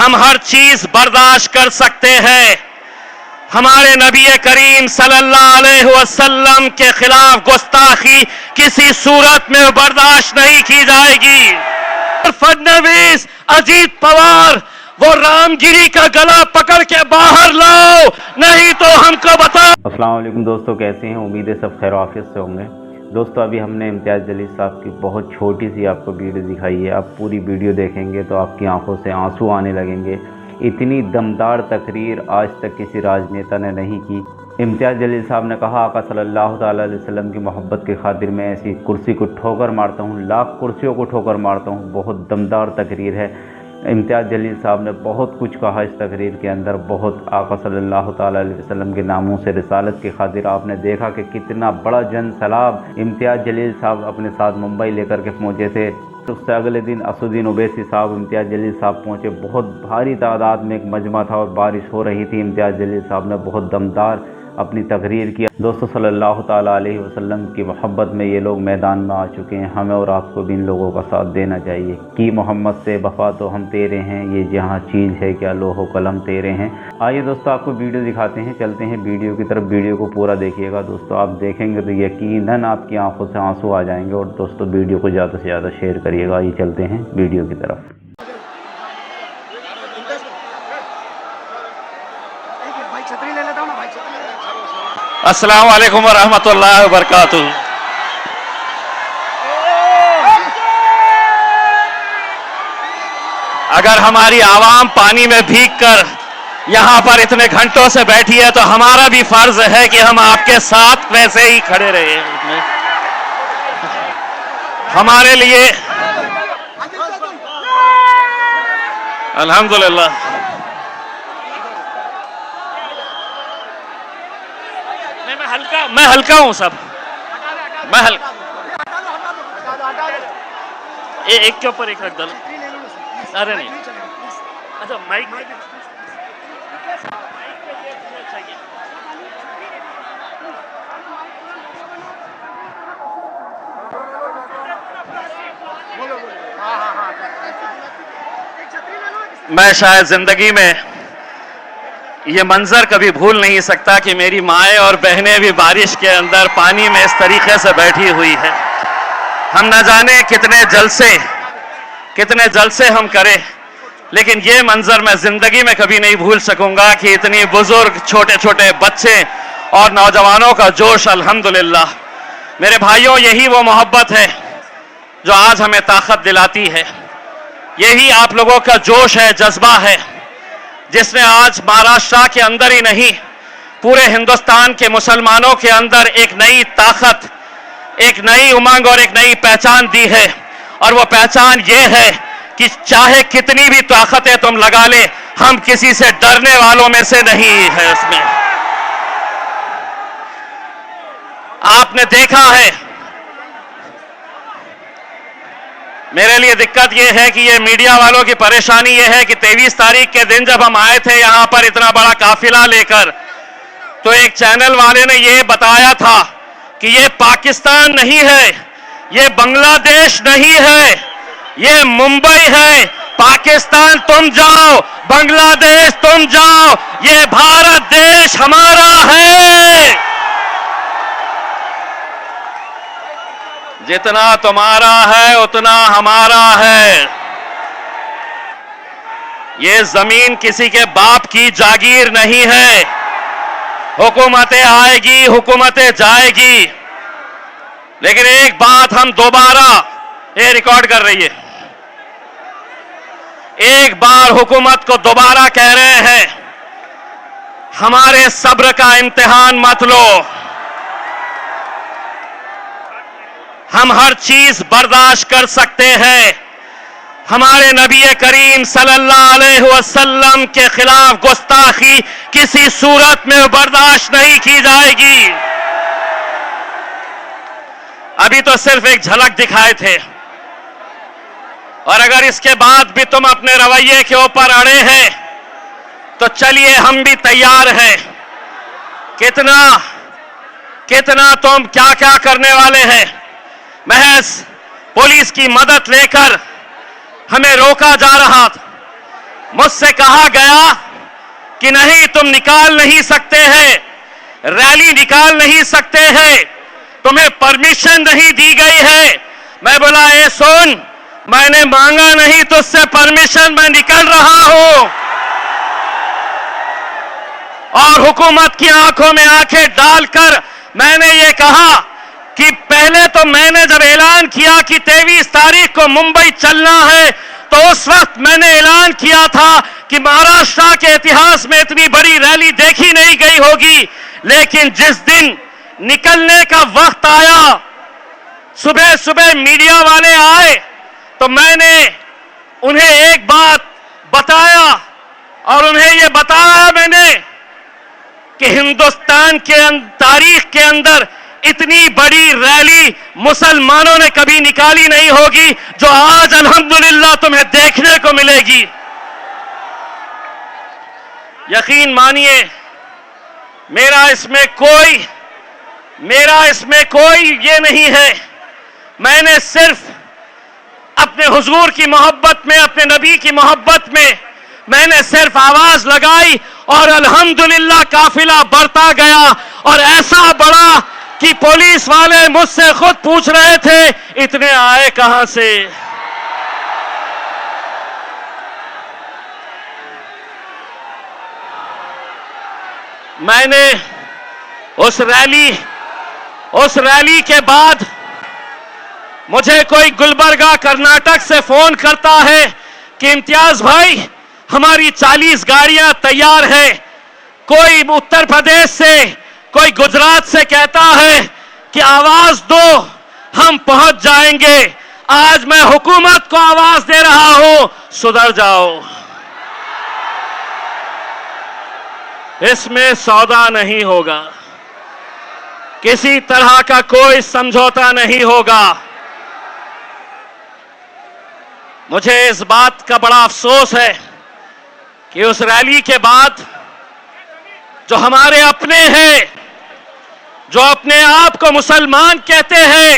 हम हर चीज बर्दाश्त कर सकते हैं, हमारे नबी करीम सल्लल्लाहु अलैहि वसल्लम के खिलाफ गुस्ताखी किसी सूरत में बर्दाश्त नहीं की जाएगी। फडणवीस, अजीत पवार, वो रामगिरी का गला पकड़ के बाहर लाओ, नहीं तो हमको बताओ। अस्सलाम वालेकुम दोस्तों, कैसे हैं? उम्मीद है सब खैर आफियत से होंगे। दोस्तों, अभी हमने इम्तियाज़ जलील साहब की बहुत छोटी सी आपको वीडियो दिखाई है। आप पूरी वीडियो देखेंगे तो आपकी आंखों से आंसू आने लगेंगे। इतनी दमदार तकरीर आज तक किसी राजनेता ने नहीं की। इम्तियाज़ जलील साहब ने कहा, आका सल्लल्लाहु अलैहि वसल्लम की मोहब्बत की खातिर मैं ऐसी कुर्सी को ठोकर मारता हूँ, लाख कुर्सियों को ठोकर मारता हूँ। बहुत दमदार तकरीर है। इम्तियाज़ जलील साहब ने बहुत कुछ कहा इस तकरीर के अंदर, बहुत आका सल्लल्लाहु अलैहि वसल्लम के नामों से रिसालत की खातिर। आपने देखा कि कितना बड़ा जन सैलाब इम्तियाज़ जलील साहब अपने साथ मुंबई लेकर के पहुँचे थे। उससे अगले दिन असुद्दीन ओवैसी साहब इम्तियाज़ जलील साहब पहुँचे। बहुत भारी तादाद में एक मजमा था और बारिश हो रही थी। इम्तियाज़ जलील साहब ने बहुत दमदार अपनी तकरीर किया। दोस्तों, सल्लल्लाहु ताला अलैहि वसल्लम की मोहब्बत में ये लोग मैदान में आ चुके हैं। हमें और आपको भी इन लोगों का साथ देना चाहिए कि मोहम्मद से वफा तो हम तेरे हैं, ये जहाँ चीज़ है क्या लोहो कलम तेरे हैं। आइए दोस्तों, आपको वीडियो दिखाते हैं, चलते हैं वीडियो की तरफ। वीडियो को पूरा देखिएगा दोस्तों, आप देखेंगे तो यकीनन आपकी आंखों से आंसू आ जाएंगे। और दोस्तों, वीडियो को ज़्यादा से ज़्यादा शेयर करिएगा। आइए चलते हैं वीडियो की तरफ। अस्सलाम वालेकुम वरहमतुल्लाहि वबरकातुहू। अगर हमारी आवाम पानी में भीगकर यहां पर इतने घंटों से बैठी है तो हमारा भी फर्ज है कि हम आपके साथ वैसे ही खड़े रहे। हमारे लिए अल्हम्दुलिल्लाह मैं हल्का हूं सब, मैं हल्का। एक के ऊपर एक रख दो। अरे नहीं, अच्छा माइक मैं शायद जिंदगी में ये मंजर कभी भूल नहीं सकता कि मेरी माएँ और बहनें भी बारिश के अंदर पानी में इस तरीके से बैठी हुई है। हम न जाने कितने जलसे हम करें, लेकिन ये मंजर मैं जिंदगी में कभी नहीं भूल सकूंगा कि इतनी बुजुर्ग, छोटे छोटे बच्चे और नौजवानों का जोश। अल्हम्दुलिल्लाह मेरे भाइयों, यही वो मोहब्बत है जो आज हमें ताकत दिलाती है। यही आप लोगों का जोश है, जज्बा है, जिसने आज महाराष्ट्र के अंदर ही नहीं पूरे हिंदुस्तान के मुसलमानों के अंदर एक नई ताकत, एक नई उमंग और एक नई पहचान दी है। और वो पहचान ये है कि चाहे कितनी भी ताकतें तुम लगा ले, हम किसी से डरने वालों में से नहीं है। इसमें आपने देखा है, मेरे लिए दिक्कत यह है कि ये मीडिया वालों की परेशानी यह है कि 23 तारीख के दिन जब हम आए थे यहां पर इतना बड़ा काफिला लेकर, तो एक चैनल वाले ने ये बताया था कि ये पाकिस्तान नहीं है, ये बांग्लादेश नहीं है, ये मुंबई है। पाकिस्तान तुम जाओ, बांग्लादेश तुम जाओ, ये भारत देश हमारा है। जितना तुम्हारा है उतना हमारा है। ये जमीन किसी के बाप की जागीर नहीं है। हुकूमतें आएगी, हुकूमतें जाएगी, लेकिन एक बात हम दोबारा, ये रिकॉर्ड कर रही है, एक बार हुकूमत को दोबारा कह रहे हैं, हमारे सब्र का इम्तिहान मत लो। हम हर चीज बर्दाश्त कर सकते हैं, हमारे नबी करीम सल्लल्लाहु अलैहि वसल्लम के खिलाफ गुस्ताखी किसी सूरत में बर्दाश्त नहीं की जाएगी। अभी तो सिर्फ एक झलक दिखाए थे, और अगर इसके बाद भी तुम अपने रवैये के ऊपर अड़े हैं तो चलिए हम भी तैयार हैं। कितना तुम क्या क्या करने वाले हैं। महज पुलिस की मदद लेकर हमें रोका जा रहा था, मुझसे कहा गया कि नहीं, तुम निकाल नहीं सकते हैं, रैली निकाल नहीं सकते हैं, तुम्हें परमिशन नहीं दी गई है। मैं बोला, ए सुन, मैंने मांगा नहीं तुझसे परमिशन, मैं निकल रहा हूं। और हुकूमत की आंखों में आंखें डालकर मैंने ये कहा कि पहले तो मैंने जब ऐलान किया कि 23 तारीख को मुंबई चलना है, तो उस वक्त मैंने ऐलान किया था कि महाराष्ट्र के इतिहास में इतनी बड़ी रैली देखी नहीं गई होगी। लेकिन जिस दिन निकलने का वक्त आया, सुबह सुबह मीडिया वाले आए, तो मैंने उन्हें एक बात बताया, और उन्हें यह बताया मैंने कि हिंदुस्तान के तारीख के अंदर इतनी बड़ी रैली मुसलमानों ने कभी निकाली नहीं होगी, जो आज अल्हम्दुलिल्लाह तुम्हें देखने को मिलेगी। यकीन मानिए, मेरा इसमें कोई ये नहीं है। मैंने सिर्फ अपने हुजूर की मोहब्बत में, अपने नबी की मोहब्बत में मैंने सिर्फ आवाज लगाई, और अल्हम्दुलिल्लाह काफिला बढ़ता गया, और ऐसा बढ़ा कि पुलिस वाले मुझसे खुद पूछ रहे थे, इतने आए कहां से। मैंने उस रैली के बाद मुझे कोई गुलबर्गा कर्नाटक से फोन करता है कि इम्तियाज भाई, हमारी 40 गाड़ियां तैयार है। कोई उत्तर प्रदेश से, कोई गुजरात से कहता है कि आवाज दो, हम पहुंच जाएंगे। आज मैं हुकूमत को आवाज दे रहा हूं, सुधर जाओ। इसमें सौदा नहीं होगा, किसी तरह का कोई समझौता नहीं होगा। मुझे इस बात का बड़ा अफसोस है कि उस रैली के बाद जो हमारे अपने हैं, जो अपने आप को मुसलमान कहते हैं,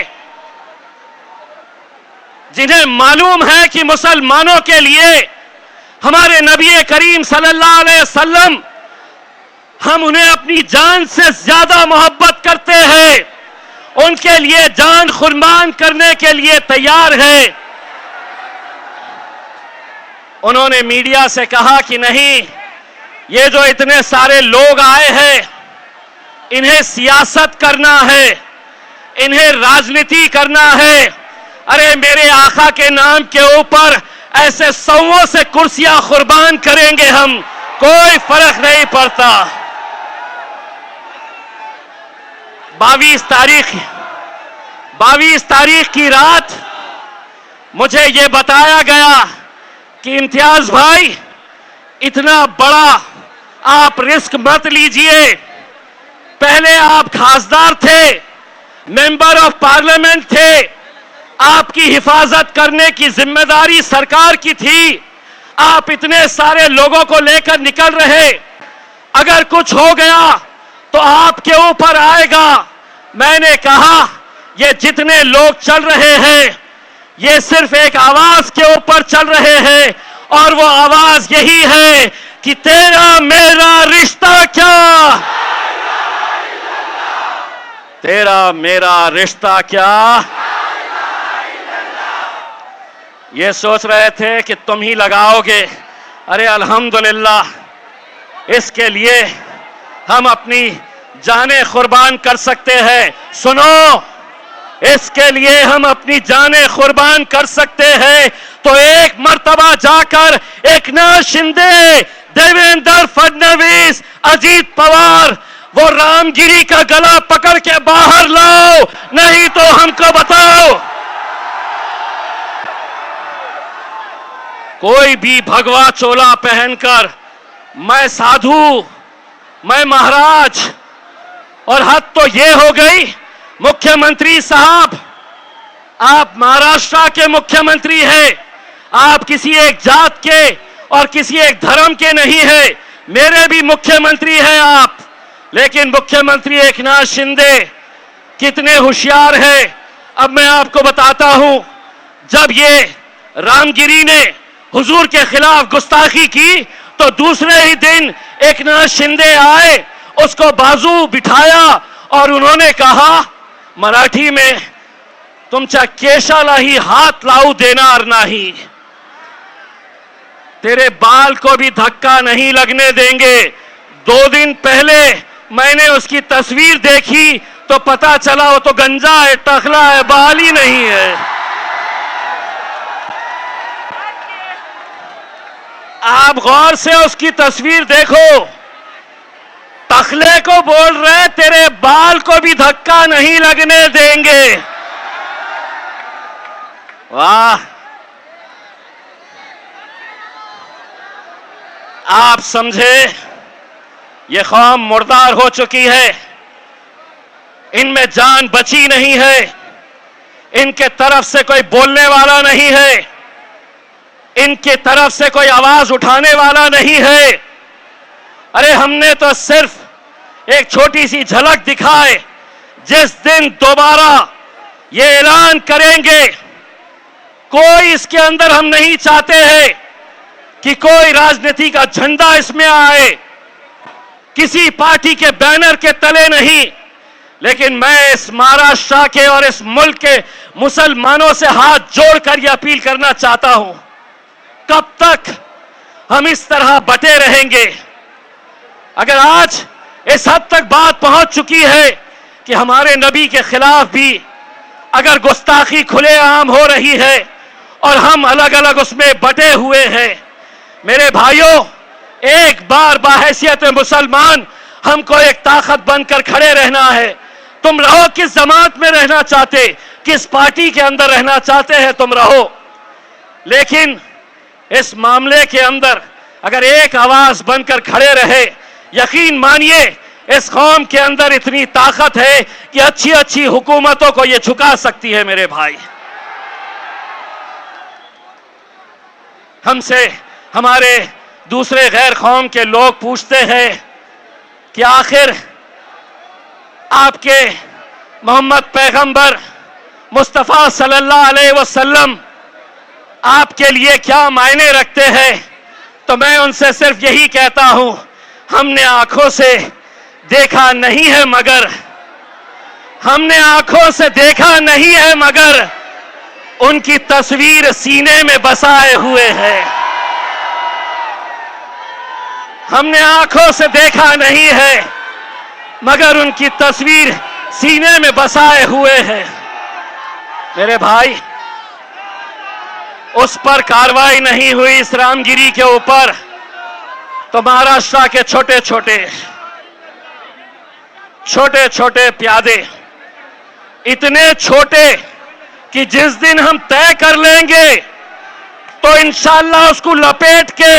जिन्हें मालूम है कि मुसलमानों के लिए हमारे नबी करीम सल्लल्लाहु अलैहि वसल्लम, हम उन्हें अपनी जान से ज्यादा मोहब्बत करते हैं, उनके लिए जान कुर्बान करने के लिए तैयार है। उन्होंने मीडिया से कहा कि नहीं, ये जो इतने सारे लोग आए हैं, इन्हें सियासत करना है, इन्हें राजनीति करना है। अरे मेरे आका के नाम के ऊपर ऐसे सौओं से कुर्सियां कुर्बान करेंगे हम, कोई फर्क नहीं पड़ता। 22 तारीख की रात मुझे ये बताया गया कि इम्तियाज भाई, इतना बड़ा आप रिस्क मत लीजिए। पहले आप खासदार थे, मेंबर ऑफ पार्लियामेंट थे, आपकी हिफाजत करने की जिम्मेदारी सरकार की थी। आप इतने सारे लोगों को लेकर निकल रहे, अगर कुछ हो गया तो आपके ऊपर आएगा। मैंने कहा, ये जितने लोग चल रहे हैं, ये सिर्फ एक आवाज के ऊपर चल रहे हैं, और वो आवाज यही है कि तेरा मेरा रिश्ता क्या, तेरा मेरा रिश्ता क्या। ये सोच रहे थे कि तुम ही लगाओगे। अरे अल्हम्दुलिल्लाह, इसके लिए हम अपनी जानें कुर्बान कर सकते हैं। सुनो, इसके लिए हम अपनी जानें कुर्बान कर सकते हैं। तो एक मर्तबा जाकर एकनाथ शिंदे, देवेंद्र फडणवीस, अजीत पवार, वो रामगिरी का गला पकड़ के बाहर लाओ, नहीं तो हमको बताओ। कोई भी भगवा चोला पहनकर, मैं साधु, मैं महाराज, और हद तो ये हो गई, मुख्यमंत्री साहब, आप महाराष्ट्र के मुख्यमंत्री हैं, आप किसी एक जात के और किसी एक धर्म के नहीं है, मेरे भी मुख्यमंत्री हैं आप। लेकिन मुख्यमंत्री एकनाथ शिंदे कितने होशियार हैं, अब मैं आपको बताता हूं। जब ये रामगिरी ने हुजूर के खिलाफ गुस्ताखी की तो दूसरे ही दिन एक नाथ शिंदे आए, उसको बाजू बिठाया और उन्होंने कहा मराठी में, तुमच्या केशाला ही हाथ लावू देणार नहीं, तेरे बाल को भी धक्का नहीं लगने देंगे। 2 दिन पहले मैंने उसकी तस्वीर देखी तो पता चला वो तो गंजा है, टखला है, बाल ही नहीं है। आप गौर से उसकी तस्वीर देखो, टखले को बोल रहे तेरे बाल को भी धक्का नहीं लगने देंगे। वाह, आप समझे ये कौम मुर्दार हो चुकी है, इनमें जान बची नहीं है, इनके तरफ से कोई बोलने वाला नहीं है, इनकी तरफ से कोई आवाज उठाने वाला नहीं है। अरे हमने तो सिर्फ एक छोटी सी झलक दिखाए, जिस दिन दोबारा ये ऐलान करेंगे, कोई इसके अंदर हम नहीं चाहते हैं कि कोई राजनीति का झंडा इसमें आए, किसी पार्टी के बैनर के तले नहीं, लेकिन मैं इस महाराष्ट्र के और इस मुल्क के मुसलमानों से हाथ जोड़कर यह अपील करना चाहता हूं, कब तक हम इस तरह बटे रहेंगे? अगर आज इस हद तक बात पहुंच चुकी है कि हमारे नबी के खिलाफ भी अगर गुस्ताखी खुलेआम हो रही है और हम अलग अलग उसमें बटे हुए हैं, मेरे भाइयों, एक बार बाहैसियत मुसलमान हमको एक ताकत बनकर खड़े रहना है। तुम रहो किस जमात में रहना चाहते, किस पार्टी के अंदर रहना चाहते हैं, तुम रहो, लेकिन इस मामले के अंदर अगर एक आवाज बनकर खड़े रहे, यकीन मानिए इस कौम के अंदर इतनी ताकत है कि अच्छी अच्छी हुकूमतों को यह झुका सकती है। मेरे भाई, हमसे हमारे दूसरे गैर कौम के लोग पूछते हैं कि आखिर आपके मोहम्मद पैगंबर मुस्तफ़ा सल्लल्लाहु अलैहि वसल्लम आपके लिए क्या मायने रखते हैं? तो मैं उनसे सिर्फ यही कहता हूं, हमने आंखों से देखा नहीं है मगर, हमने आंखों से देखा नहीं है मगर उनकी तस्वीर सीने में बसाए हुए है। हमने आंखों से देखा नहीं है मगर उनकी तस्वीर सीने में बसाए हुए हैं। मेरे भाई, उस पर कार्रवाई नहीं हुई इस रामगिरी के ऊपर, तो महाराष्ट्र के छोटे छोटे प्यादे, इतने छोटे कि जिस दिन हम तय कर लेंगे तो इंशाअल्लाह उसको लपेट के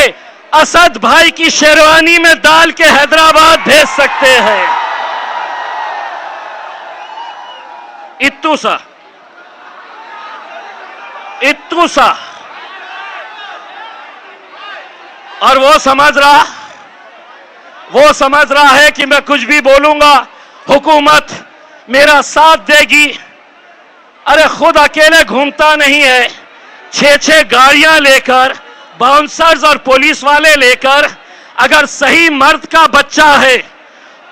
असद भाई की शेरवानी में डाल के हैदराबाद भेज सकते हैं। इत्तू सा और वो समझ रहा है कि मैं कुछ भी बोलूंगा हुकूमत मेरा साथ देगी। अरे खुद अकेले घूमता नहीं है, 6 गाड़ियां लेकर, बाउंसर्स और पुलिस वाले लेकर, अगर सही मर्द का बच्चा है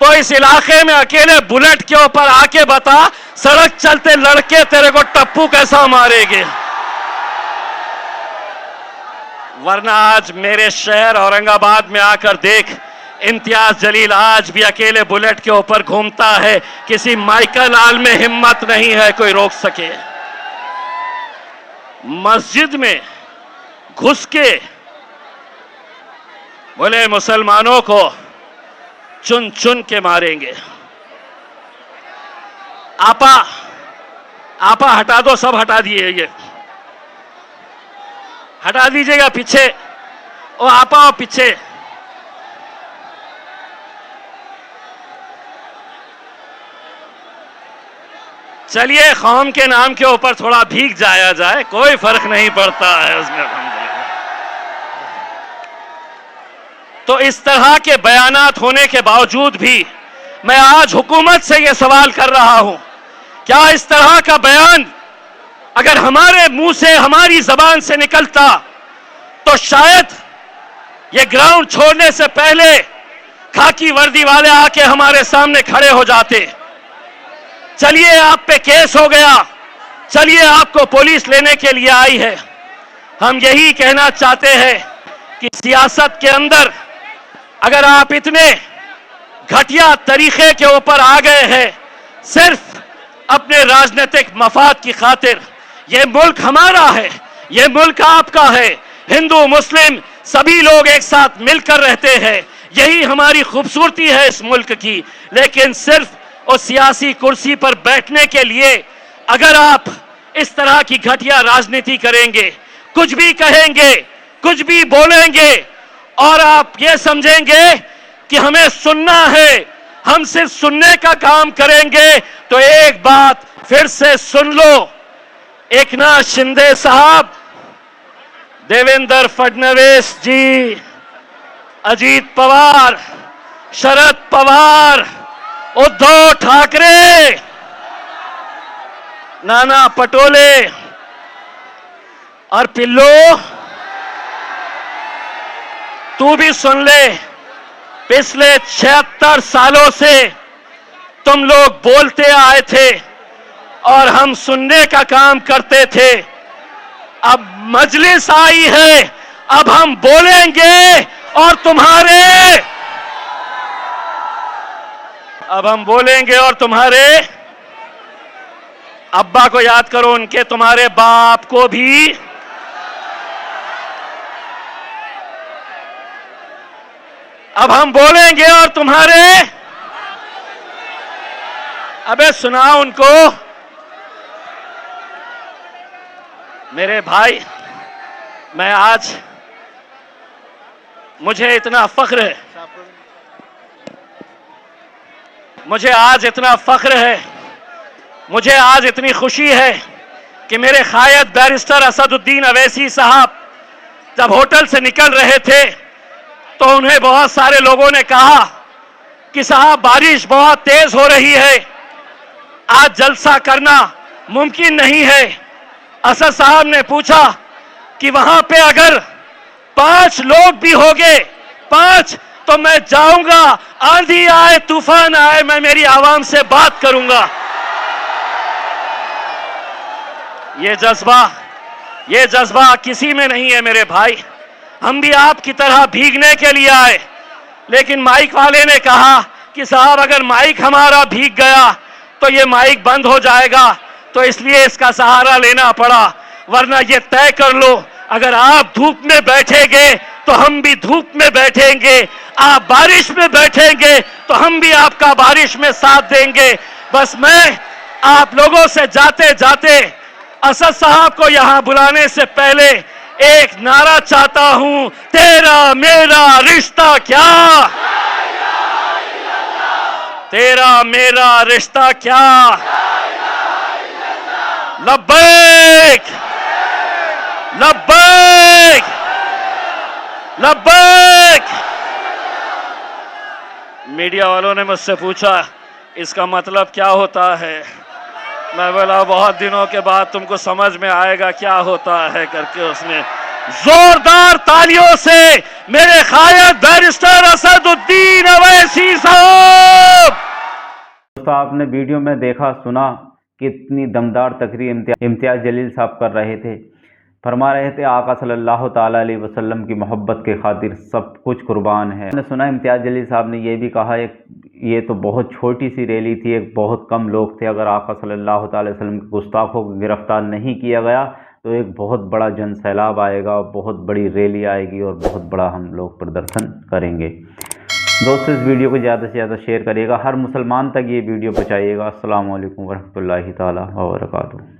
तो इस इलाके में अकेले बुलेट के ऊपर आके बता, सड़क चलते लड़के तेरे को टप्पू कैसा मारेंगे। वरना आज मेरे शहर औरंगाबाद में आकर देख, इम्तियाज जलील आज भी अकेले बुलेट के ऊपर घूमता है, किसी माइकल आल में हिम्मत नहीं है कोई रोक सके। मस्जिद में घुस के बोले मुसलमानों को चुन चुन के मारेंगे। आपा हटा दो, सब हटा दिए, ये हटा दीजिएगा पीछे, ओ आपा पीछे। चलिए कौम के नाम के ऊपर थोड़ा भीग जाया जाए, कोई फर्क नहीं पड़ता है उसमें। तो इस तरह के बयानात होने के बावजूद भी मैं आज हुकूमत से यह सवाल कर रहा हूं, क्या इस तरह का बयान अगर हमारे मुंह से, हमारी जबान से निकलता तो शायद ये ग्राउंड छोड़ने से पहले खाकी वर्दी वाले आके हमारे सामने खड़े हो जाते। चलिए आप पे केस हो गया, चलिए आपको पुलिस लेने के लिए आई है। हम यही कहना चाहते हैं कि सियासत के अंदर अगर आप इतने घटिया तरीके के ऊपर आ गए हैं सिर्फ अपने राजनीतिक मफाद की खातिर, ये मुल्क हमारा है, ये मुल्क आपका है, हिंदू मुस्लिम सभी लोग एक साथ मिलकर रहते हैं, यही हमारी खूबसूरती है इस मुल्क की। लेकिन सिर्फ उस सियासी कुर्सी पर बैठने के लिए अगर आप इस तरह की घटिया राजनीति करेंगे, कुछ भी कहेंगे, कुछ भी बोलेंगे और आप ये समझेंगे कि हमें सुनना है, हम सिर्फ सुनने का काम करेंगे, तो एक बात फिर से सुन लो। एकनाथ शिंदे साहब, देवेंद्र फडणवीस जी, अजीत पवार, शरद पवार, उद्धव ठाकरे, नाना पटोले और पिल्लो, तू भी सुन ले। पिछले 76 सालों से तुम लोग बोलते आए थे और हम सुनने का काम करते थे। अब मजलिस आई है, अब हम बोलेंगे और तुम्हारे अब्बा को याद करो, उनके तुम्हारे बाप को भी। अब हम बोलेंगे और तुम्हारे, अबे सुनाओ उनको। मेरे भाई, मैं आज, मुझे इतना फख्र है, मुझे आज इतना फख्र है, मुझे आज इतनी खुशी है कि मेरे कायद बैरिस्टर असदुद्दीन अवैसी साहब जब होटल से निकल रहे थे तो उन्हें बहुत सारे लोगों ने कहा कि साहब बारिश बहुत तेज हो रही है, आज जलसा करना मुमकिन नहीं है। असद साहब ने पूछा कि वहां पे अगर 5 लोग भी होंगे, 5, तो मैं जाऊंगा, आंधी आए तूफान आए, मैं मेरी आवाम से बात करूंगा। ये जज्बा किसी में नहीं है मेरे भाई। हम भी आपकी तरह भीगने के लिए आए, लेकिन माइक वाले ने कहा कि साहब अगर माइक हमारा भीग गया तो ये माइक बंद हो जाएगा, तो इसलिए इसका सहारा लेना पड़ा। वरना ये तय कर लो, अगर आप धूप में बैठेंगे तो हम भी धूप में बैठेंगे, आप बारिश में बैठेंगे तो हम भी आपका बारिश में साथ देंगे। बस मैं आप लोगों से जाते जाते असद साहब को यहां बुलाने से पहले एक नारा चाहता हूं, तेरा मेरा रिश्ता क्या, तेरा मेरा रिश्ता क्या, लब्बैक लब्बैक लब्बैक। मीडिया वालों ने मुझसे पूछा इसका मतलब क्या होता है, मैं बोला बहुत दिनों के बाद तुमको समझ में आएगा क्या होता है करके उसने जोरदार तालियों से मेरे कायद बैरिस्टर असदुद्दीन अवैसी साहब। दोस्तों, आपने वीडियो में देखा सुना कितनी दमदार तकरीर इम्तियाज जलील साहब कर रहे थे। फरमा रहे थे आका सल्लल्लाहु ताला अलैहि वसल्लम की मोहब्बत के खातिर सब कुछ कुर्बान है। हमने सुना इम्तियाज जलील साहब ने ये भी कहा ये तो बहुत छोटी सी रैली थी, एक बहुत कम लोग थे, अगर आका सल्लल्लाहु ताला अलैहि वसल्लम के गुस्ताखों को गिरफ्तार नहीं किया गया तो एक बहुत बड़ा जन सैलाब आएगा, बहुत बड़ी रैली आएगी और बहुत बड़ा हम लोग प्रदर्शन करेंगे। दोस्तों, इस वीडियो को ज़्यादा से ज़्यादा शेयर करिएगा, हर मुसलमान तक ये वीडियो पहुँचाइएगा। अस्सलामु अलैकुम वरहमतुल्लाहि ताला व बरकातुहू।